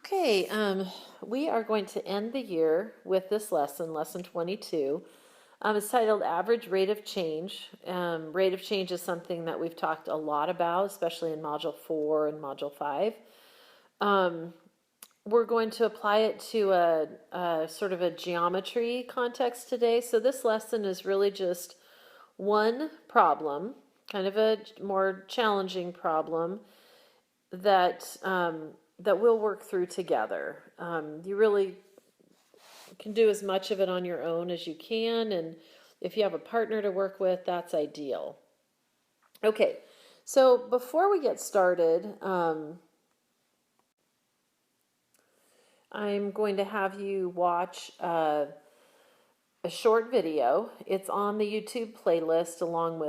Okay, we are going to end the year with this lesson, lesson 22. It's titled Average Rate of Change. Rate of change is something that we've talked a lot about, especially in Module 4 and Module 5. We're going to apply it to a sort of a geometry context today. So this lesson is really just one problem, kind of a more challenging problem that that we'll work through together. You really can do as much of it on your own as you can, and if you have a partner to work with, that's ideal. Okay, so before we get started, I'm going to have you watch a short video. It's on the YouTube playlist along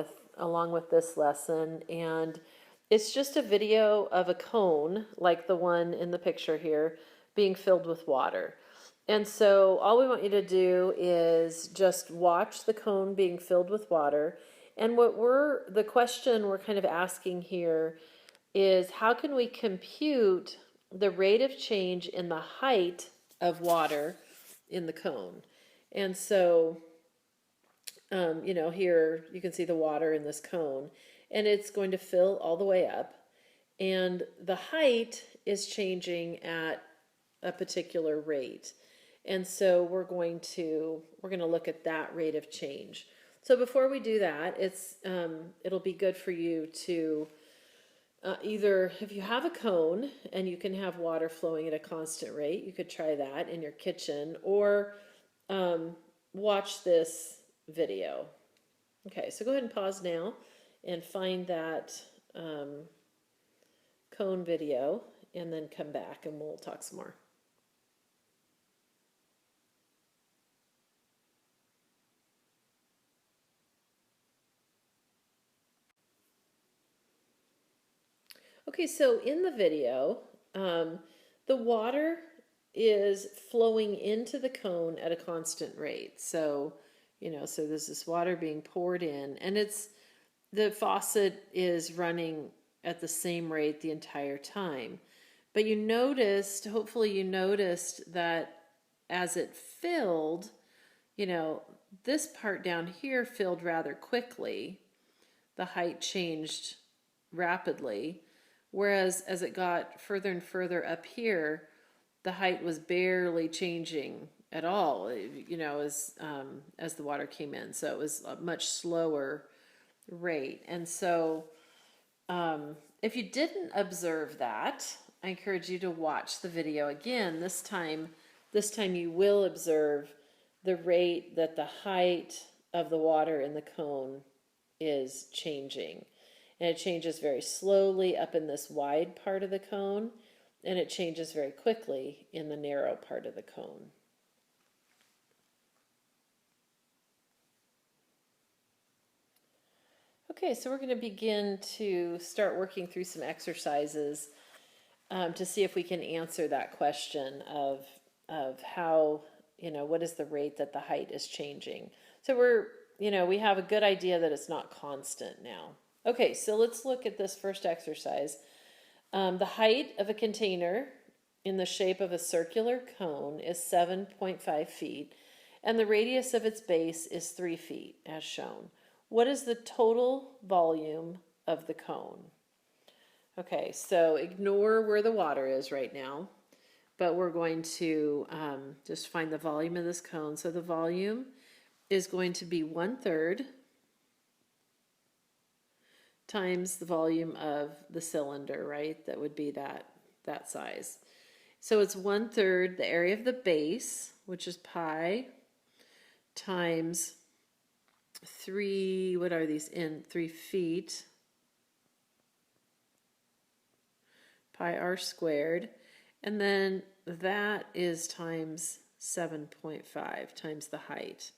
with this lesson, and it's just a video of a cone like the one in the picture here being filled with water. And so all we want you to do is just watch the cone being filled with water. And the question we're kind of asking here is, how can we compute the rate of change in the height of water in the cone? And so, here you can see the water in this cone, and it's going to fill all the way up. And the height is changing at a particular rate. And so we're going to look at that rate of change. So before we do that, it'll be good for you to either, if you have a cone and you can have water flowing at a constant rate, you could try that in your kitchen, or watch this video. Okay, so go ahead and pause now and find that cone video, and then come back and we'll talk some more. Okay, so in the video, the water is flowing into the cone at a constant rate. So, so there's this water being poured in, and the faucet is running at the same rate the entire time. But hopefully you noticed that as it filled, this part down here filled rather quickly. The height changed rapidly. Whereas as it got further and further up here, the height was barely changing at all, as the water came in. So it was a much slower rate. And so if you didn't observe that, I encourage you to watch the video again. This time you will observe the rate that the height of the water in the cone is changing. And it changes very slowly up in this wide part of the cone, and it changes very quickly in the narrow part of the cone. Okay, so we're going to begin to start working through some exercises to see if we can answer that question of how, what is the rate that the height is changing. So we have a good idea that it's not constant now. Okay, so let's look at this first exercise. The height of a container in the shape of a circular cone is 7.5 feet, and the radius of its base is 3 feet, as shown. What is the total volume of the cone? Okay, so ignore where the water is right now, but we're going to just find the volume of this cone. So the volume is going to be 1/3 times the volume of the cylinder, right? That would be that size. So it's 1/3 the area of the base, which is pi, times 3, what are these in 3 feet, pi r squared, and then that is times 7.5 times the height.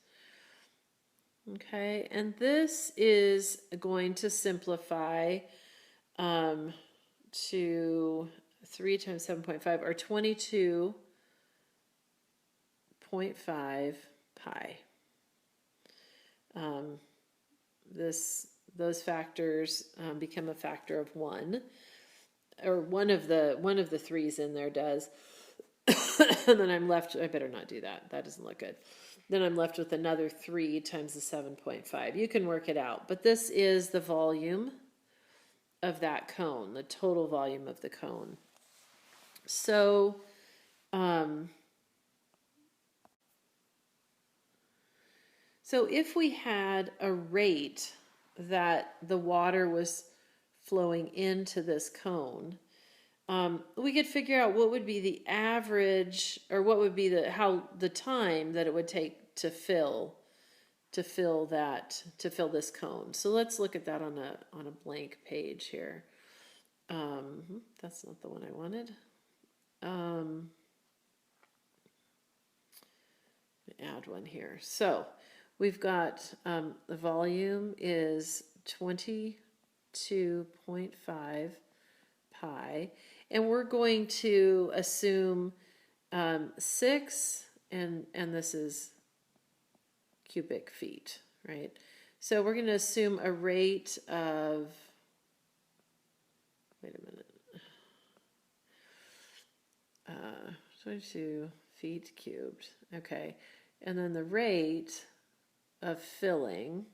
Okay, and this is going to simplify to 3 times 7.5, or 22.5 pi. Those factors become a factor of 1, or one of the 3's in there does. And then I'm left, I better not do that. That doesn't look good. Then I'm left with another 3 times the 7.5. You can work it out. But this is the volume of that cone, the total volume of the cone. So, so if we had a rate that the water was flowing into this cone, we could figure out what would be the average, or what would be the time that it would take to fill this cone. So let's look at that on a blank page here. That's not the one I wanted. Add one here. So we've got the volume is 22.5 pi, and we're going to assume 6, and this is cubic feet, right? So we're going to assume a rate of, wait a minute, 22 feet cubed, okay. And then the rate of filling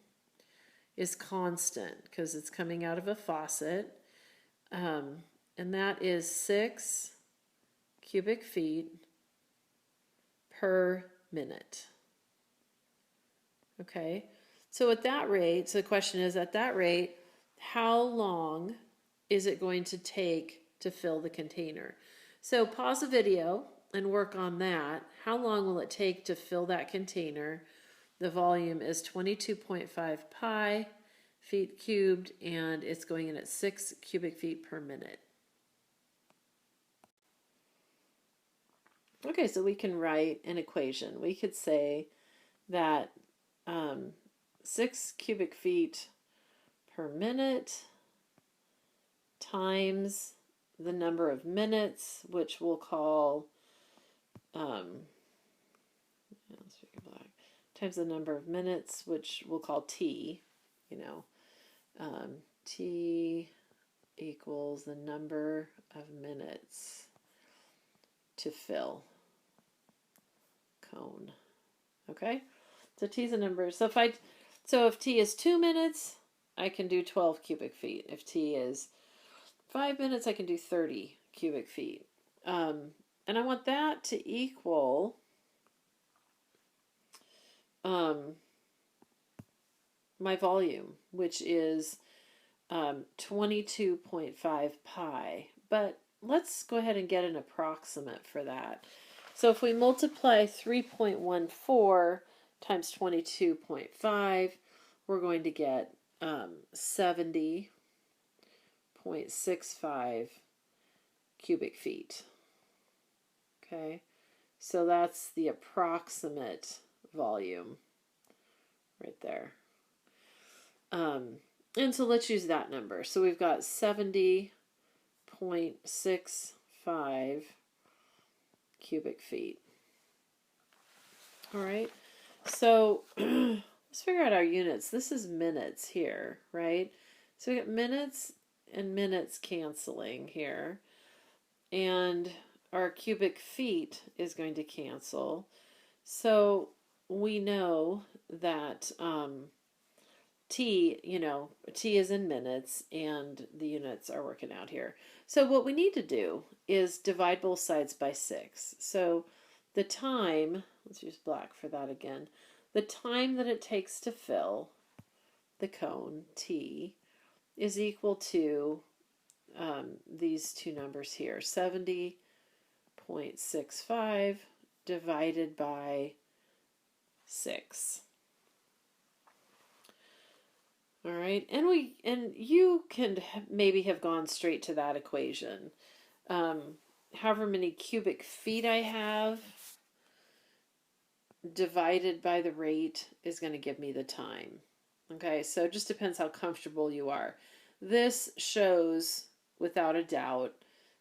is constant because it's coming out of a faucet. And that is 6 cubic feet per minute. Okay, so at that rate, so the question is, at that rate, how long is it going to take to fill the container? So pause the video and work on that. How long will it take to fill that container? The volume is 22.5 pi feet cubed, and it's going in at 6 cubic feet per minute. Okay, so we can write an equation. We could say that 6 cubic feet per minute times the number of minutes, which we'll call times the number of minutes, which we'll call T, T equals the number of minutes to fill cone. Okay, so T is a number. So if T is 2 minutes, I can do 12 cubic feet. If T is 5 minutes, I can do 30 cubic feet. And I want that to equal my volume, which is 22.5 pi. But let's go ahead and get an approximate for that. So if we multiply 3.14 times 22.5, we're going to get 70.65 cubic feet. Okay, so that's the approximate volume right there. And so let's use that number. So we've got 70.65 cubic feet. All right, so let's figure out our units. This is minutes here, right? So we got minutes and minutes canceling here. And our cubic feet is going to cancel. So we know that T is in minutes, and the units are working out here. So what we need to do is divide both sides by 6. So the time, let's use black for that again, the time that it takes to fill the cone, T, is equal to these two numbers here, 70.65 divided by 6. All right, and you can maybe have gone straight to that equation. However many cubic feet I have divided by the rate is going to give me the time. Okay, so it just depends how comfortable you are. This shows, without a doubt,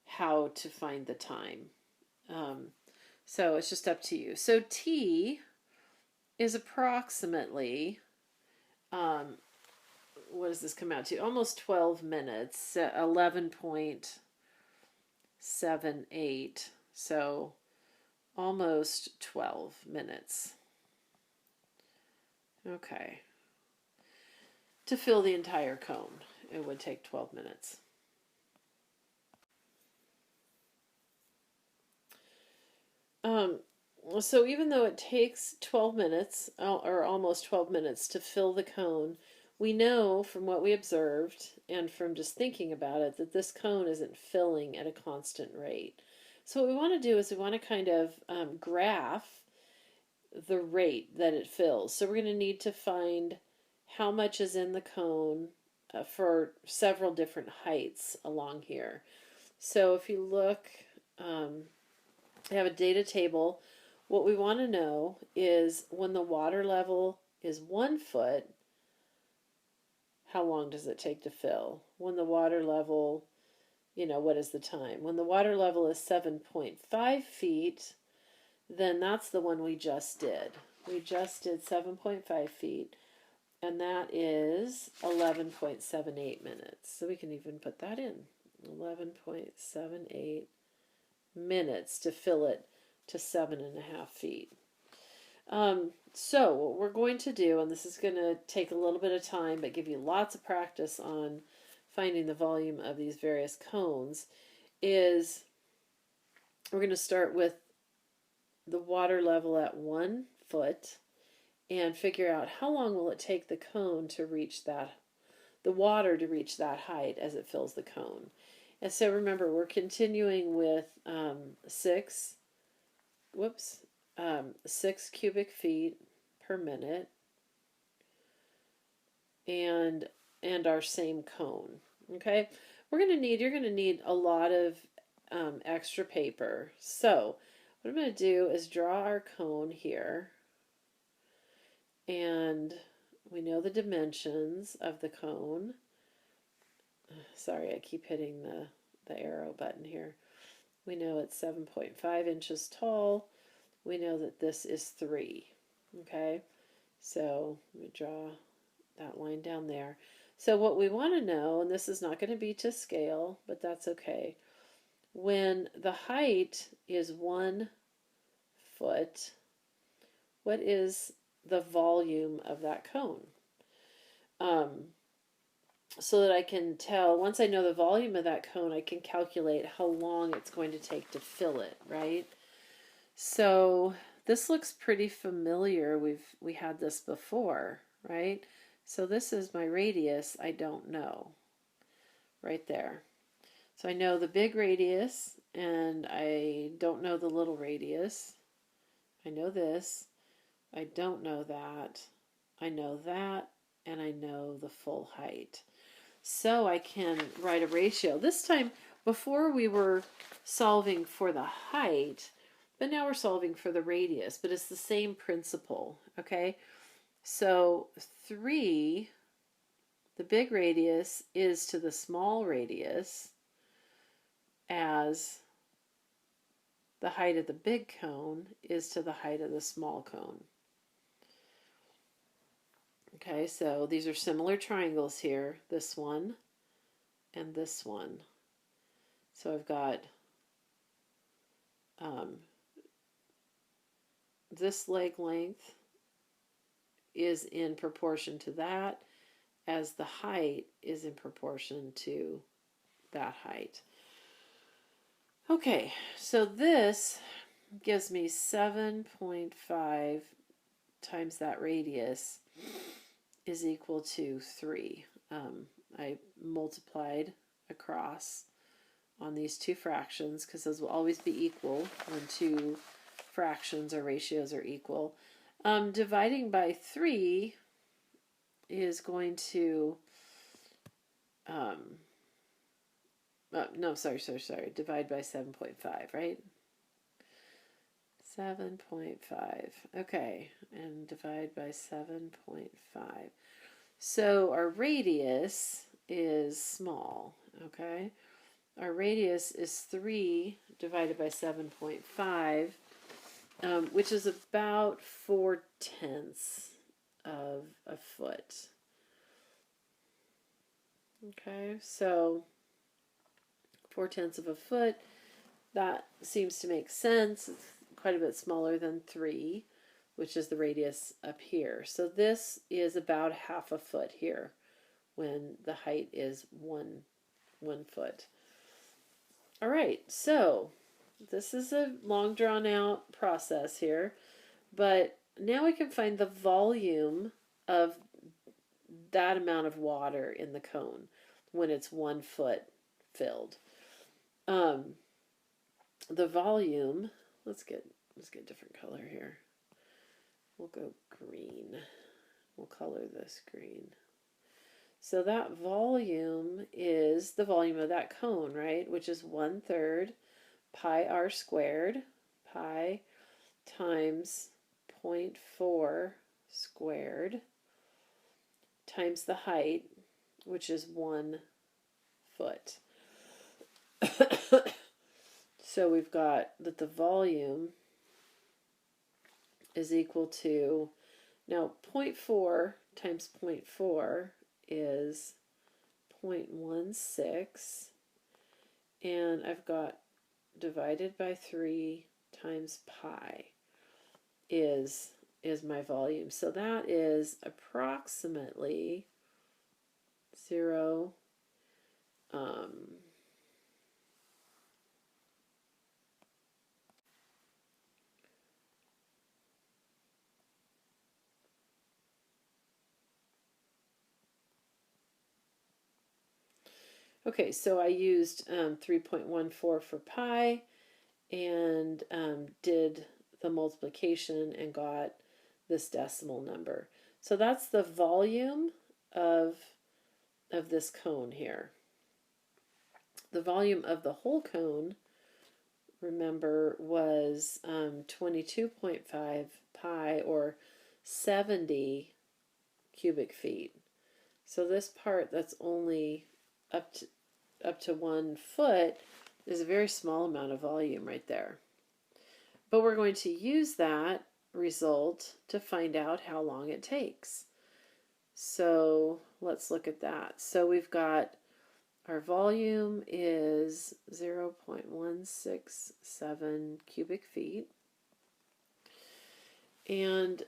how to find the time. So it's just up to you. So T is approximately, what does this come out to? Almost 12 minutes, 11.78. So almost 12 minutes. Okay. To fill the entire cone, it would take 12 minutes. So even though it takes 12 minutes, or almost 12 minutes to fill the cone, we know from what we observed and from just thinking about it that this cone isn't filling at a constant rate. So what we want to do is we want to kind of graph the rate that it fills. So we're going to need to find how much is in the cone for several different heights along here. So if you look, I have a data table. What we want to know is when the water level is 1 foot, how long does it take to fill? When the water level, what is the time? When the water level is 7.5 feet, then that's the one we just did. We just did 7.5 feet, and that is 11.78 minutes. So we can even put that in. 11.78 minutes to fill it to 7.5 feet. So what we're going to do, and this is going to take a little bit of time, but give you lots of practice on finding the volume of these various cones, is we're going to start with the water level at 1 foot and figure out how long will it take the cone to reach that, the water to reach that height as it fills the cone. And so remember, we're continuing with 6 cubic feet per minute and our same cone. Okay, you're going to need a lot of extra paper. So what I'm going to do is draw our cone here, and we know the dimensions of the cone. Sorry, I keep hitting the arrow button here. We know it's 7.5 inches tall. We know that this is 3. Okay, so let me draw that line down there. So what we want to know, and this is not going to be to scale, but that's okay. When the height is 1 foot, what is the volume of that cone? So that I can tell, once I know the volume of that cone, I can calculate how long it's going to take to fill it, right? So this looks pretty familiar. We had this before, right? So this is my radius, I don't know, right there. So I know the big radius, and I don't know the little radius. I know this. I don't know that. I know that, and I know the full height. So I can write a ratio. This time, before we were solving for the height, but now we're solving for the radius, but it's the same principle, okay? So 3, the big radius, is to the small radius as the height of the big cone is to the height of the small cone. Okay, so these are similar triangles here, this one and this one. So I've got this leg length is in proportion to that, as the height is in proportion to that height. Okay, so this gives me 7.5 times that radius is equal to 3. I multiplied across on these two fractions because those will always be equal when two fractions or ratios are equal. Dividing by 3 is going to, divide by 7.5, right? 7.5, okay, and divide by 7.5. So our radius is small, okay? Our radius is 3 divided by 7.5, which is about 4/10 of a foot. Okay, so 4/10 of a foot, that seems to make sense. It's quite a bit smaller than 3, which is the radius up here. So this is about 1/2 foot here when the height is 1 foot. All right, so this is a long drawn out process here, but now we can find the volume of that amount of water in the cone when it's 1 foot filled. The volume, let's get a different color here. We'll go green. We'll color this green. So that volume is the volume of that cone, right? Which is 1/3 pi r squared, pi times 0.4 squared times the height, which is 1 foot. So we've got that the volume is equal to, now 0.4 times 0.4 is 0.16, and I've got divided by 3 times pi is my volume. So that is approximately 0, okay, so I used 3.14 for pi and did the multiplication and got this decimal number. So that's the volume of this cone here. The volume of the whole cone, remember, was 22.5 pi, or 70 cubic feet. So this part that's only up to 1 foot is a very small amount of volume right there. But we're going to use that result to find out how long it takes. So let's look at that. So we've got our volume is 0.167 cubic feet. And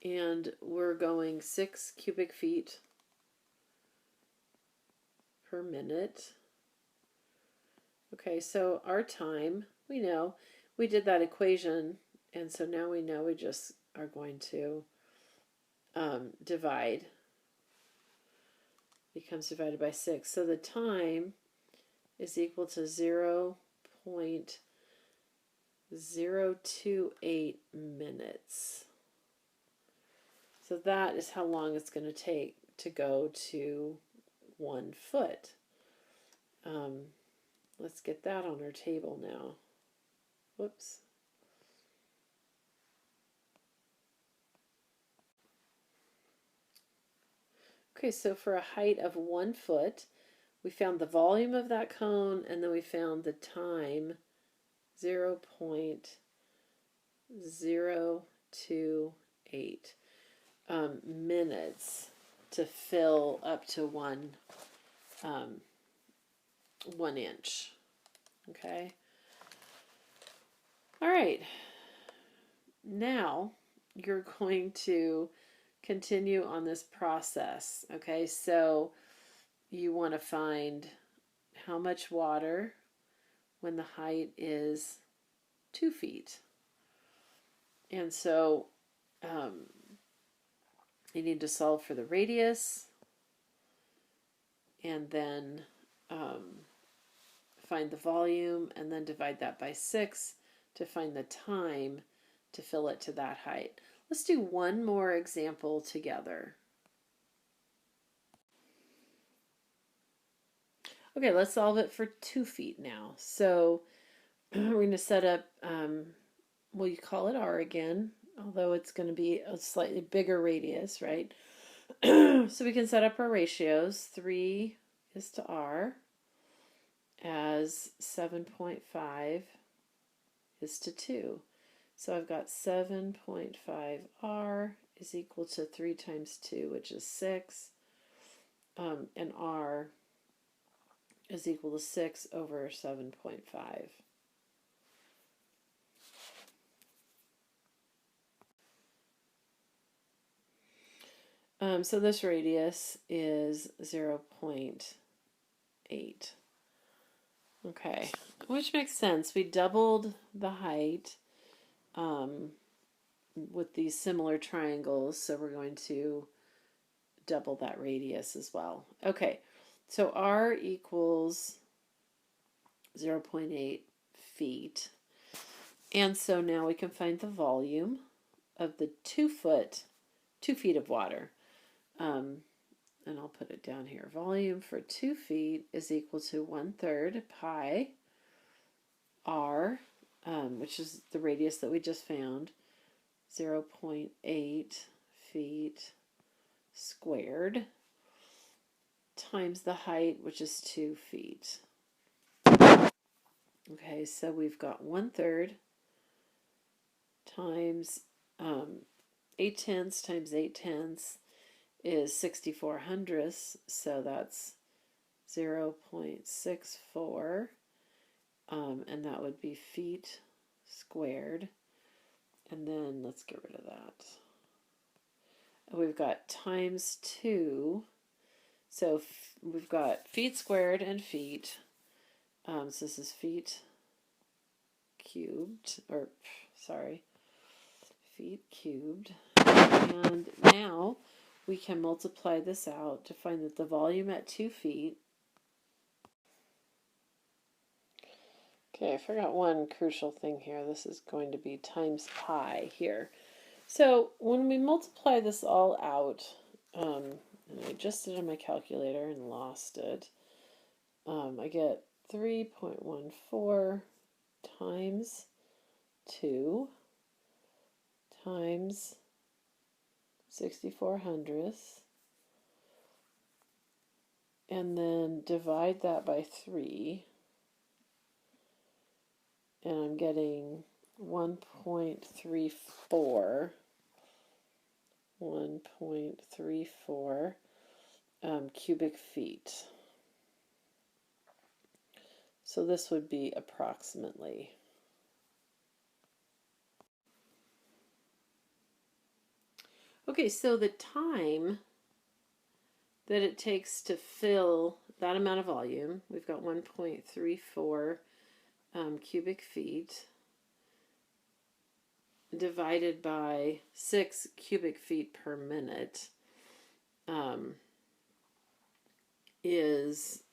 and we're going 6 cubic feet per minute. Okay, so our time, we know, we did that equation, and so now we know we just are going to divide. Becomes divided by 6. So the time is equal to 0.028 minutes. So that is how long it's going to take to go to 1 foot. Let's get that on our table now. Whoops. Okay, so for a height of 1 foot, we found the volume of that cone, and then we found the time, 0.028 minutes to fill up to 1 inch. Okay. All right. Now you're going to continue on this process. Okay, so you want to find how much water when the height is 2 feet. And so you need to solve for the radius, and then find the volume, and then divide that by 6 to find the time to fill it to that height. Let's do one more example together. Okay, let's solve it for 2 feet now. So we're going to set up, well, you call it R again, although it's going to be a slightly bigger radius, right? So we can set up our ratios. 3 is to R as 7.5 is to 2. So I've got 7.5 R is equal to 3 times 2, which is 6. And R is equal to 6 over 7.5. So this radius is 0.8. Okay, which makes sense. We doubled the height with these similar triangles, so we're going to double that radius as well. Okay, so R equals 0.8 feet. And so now we can find the volume of the 2 feet of water. And I'll put it down here. Volume for 2 feet is equal to 1/3 pi R, which is the radius that we just found, 0.8 feet squared, times the height, which is 2 feet. Okay, so we've got 1/3 times 8/10 times 8/10 is 64 hundredths, so that's 0.64, and that would be feet squared. And then let's get rid of that. We've got times 2, so we've got feet squared and feet. So this is feet cubed, or sorry, feet cubed. And now we can multiply this out to find that the volume at 2 feet. Okay, I forgot one crucial thing here. This is going to be times pi here. So when we multiply this all out, and I just did it on my calculator and lost it, I get 3.14 times 2 times 64 hundredths, and then divide that by 3, and I'm getting 1.34 cubic feet. So this would be approximately. Okay, so the time that it takes to fill that amount of volume, we've got 1.34 cubic feet, divided by 6 cubic feet per minute, is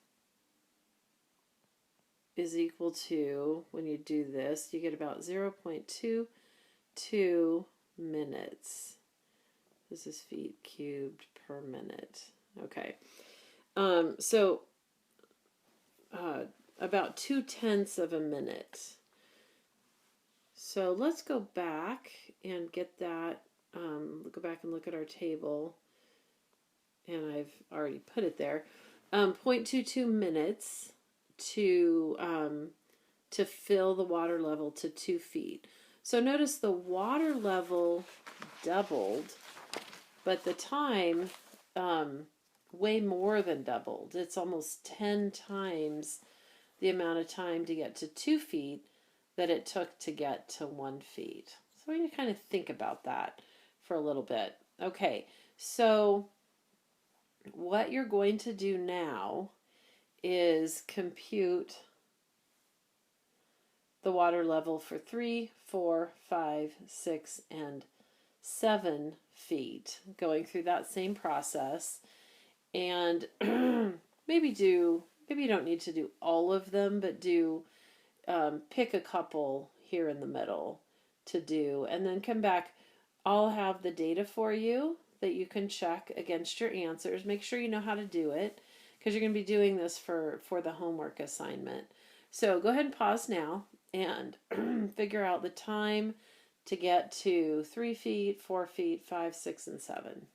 equal to, when you do this, you get about 0.22 minutes. This is feet cubed per minute. Okay. So about 2/10 of a minute. So let's go back and get that. Go back and look at our table. And I've already put it there. 0.22 minutes to fill the water level to 2 feet. So notice the water level doubled, but the time way more than doubled. It's almost 10 times the amount of time to get to 2 feet that it took to get to 1 feet. So we need to kind of think about that for a little bit. Okay, so what you're going to do now is compute the water level for 3, 4, 5, 6, and 7 feet, going through that same process. And maybe you don't need to do all of them, but do pick a couple here in the middle to do, and then come back. I'll have the data for you that you can check against your answers. Make sure you know how to do it, because you're going to be doing this for the homework assignment. So go ahead and pause now and figure out the time to get to 3 feet, 4 feet, 5, 6, and 7.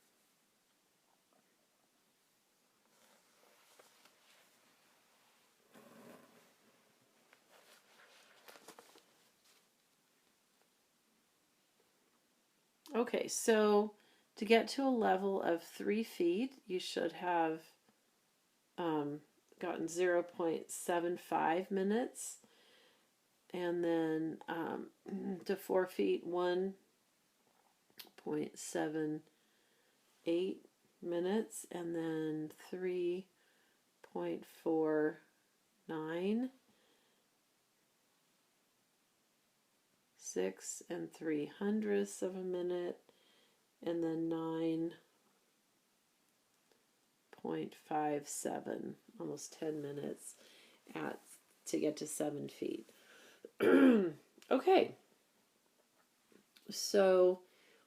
Okay, so to get to a level of 3 feet, you should have gotten 0.75 minutes. And then to 4 feet, 1.78 minutes, and then 3.49, 6 3/100ths of a minute, and then 9.57, almost 10 minutes to get to 7 feet. Okay, so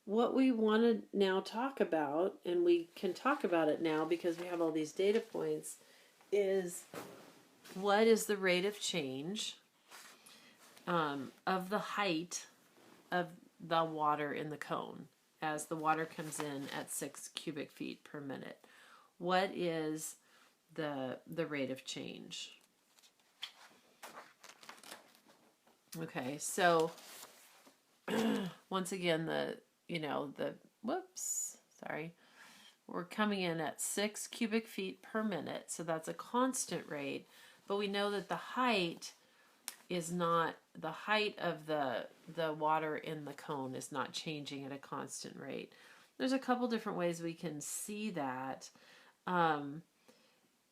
what we want to now talk about, and we can talk about it now because we have all these data points, is what is the rate of change of the height of the water in the cone as the water comes in at 6 cubic feet per minute. What is the rate of change? Okay, so once again, we're coming in at 6 cubic feet per minute, so that's a constant rate, but we know that the height is not, the height of the water in the cone is not changing at a constant rate. There's a couple different ways we can see that.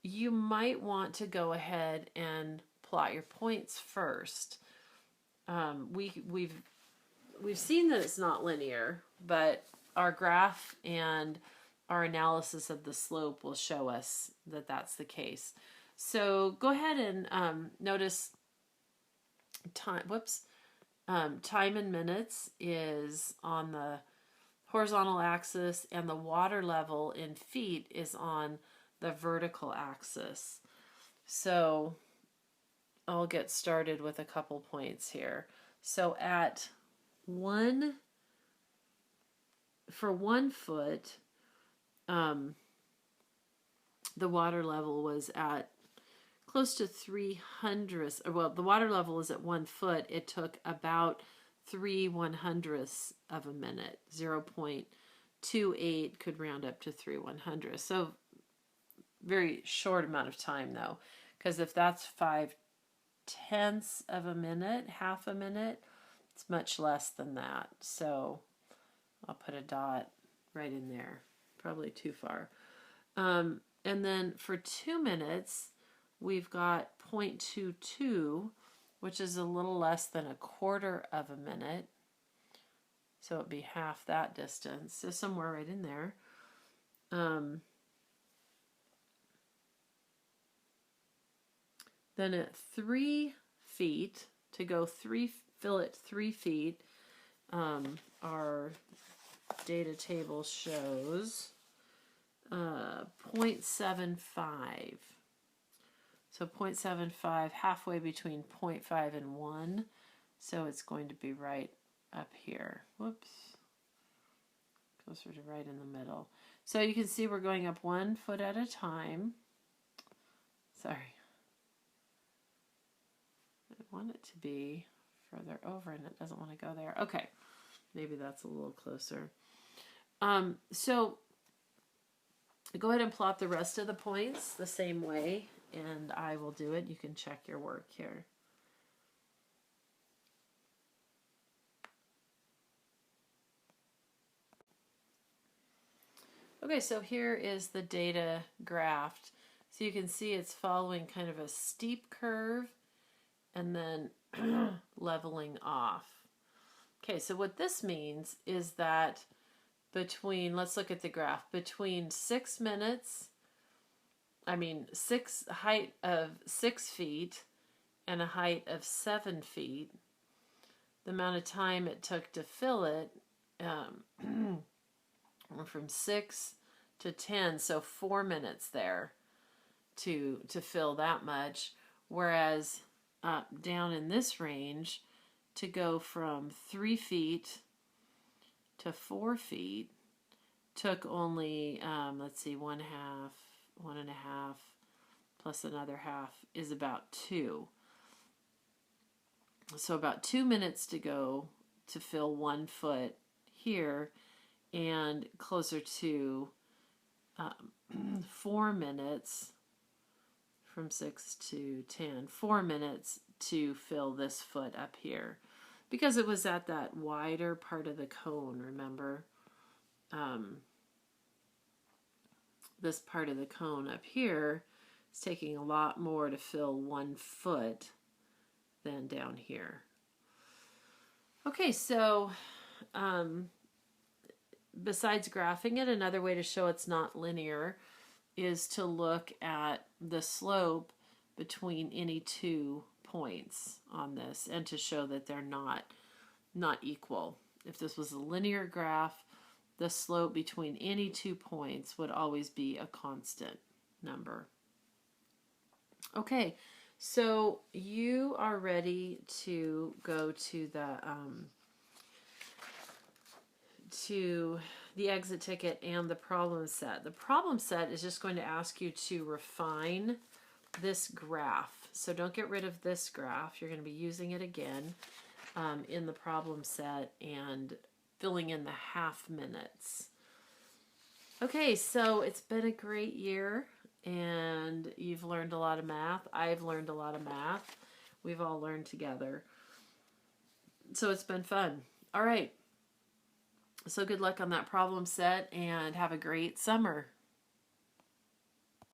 You might want to go ahead and plot your points first. We've seen that it's not linear, but our graph and our analysis of the slope will show us that that's the case. So go ahead and notice time. Time in minutes is on the horizontal axis, and the water level in feet is on the vertical axis. So I'll get started with a couple points here. So for 1 foot, the water level was at close to 3/100ths, well, the water level is at 1 foot. It took about 3/100ths of a minute. 0.28 could round up to 3/100ths. So very short amount of time though, because if that's 5/10ths of a minute, half a minute, it's much less than that. So I'll put a dot right in there, probably too far. And then for 2 minutes, we've got 0.22, which is a little less than 1/4 of a minute. So it'd be half that distance. So somewhere right in there. Then at 3 feet, to go fill it 3 feet, our data table shows 0.75. So 0.75, halfway between 0.5 and 1. So it's going to be right up here. Whoops. Closer to right in the middle. So you can see we're going up 1 foot at a time. Sorry. I want it to be further over and it doesn't want to go there. Okay. Maybe that's a little closer. So go ahead and plot the rest of the points the same way, and I will do it. You can check your work here. Okay, so here is the data graphed. So you can see it's following kind of a steep curve and then leveling off. Okay, so what this means is that let's look at the graph, between 6 minutes, height of 6 feet and a height of 7 feet, the amount of time it took to fill it, from 6 to 10, so 4 minutes there to fill that much, whereas down in this range, to go from 3 feet to 4 feet took only, let's see, 1/2, 1.5, plus another half is about 2. So about 2 minutes to go to fill 1 foot here, and closer to 4 minutes from 6 to 10, 4 minutes to fill this foot up here, because it was at that wider part of the cone, remember? this part of the cone up here is taking a lot more to fill 1 foot than down here. Okay, so besides graphing it, another way to show it's not linear is to look at the slope between any 2 points on this and to show that they're not equal. If this was a linear graph, the slope between any 2 points would always be a constant number. Okay, so you are ready to go to the exit ticket and the problem set. The problem set is just going to ask you to refine this graph. So don't get rid of this graph. You're going to be using it again in the problem set and filling in the half minutes. Okay, so it's been a great year and you've learned a lot of math. I've learned a lot of math. We've all learned together. So it's been fun. All right. So good luck on that problem set and have a great summer.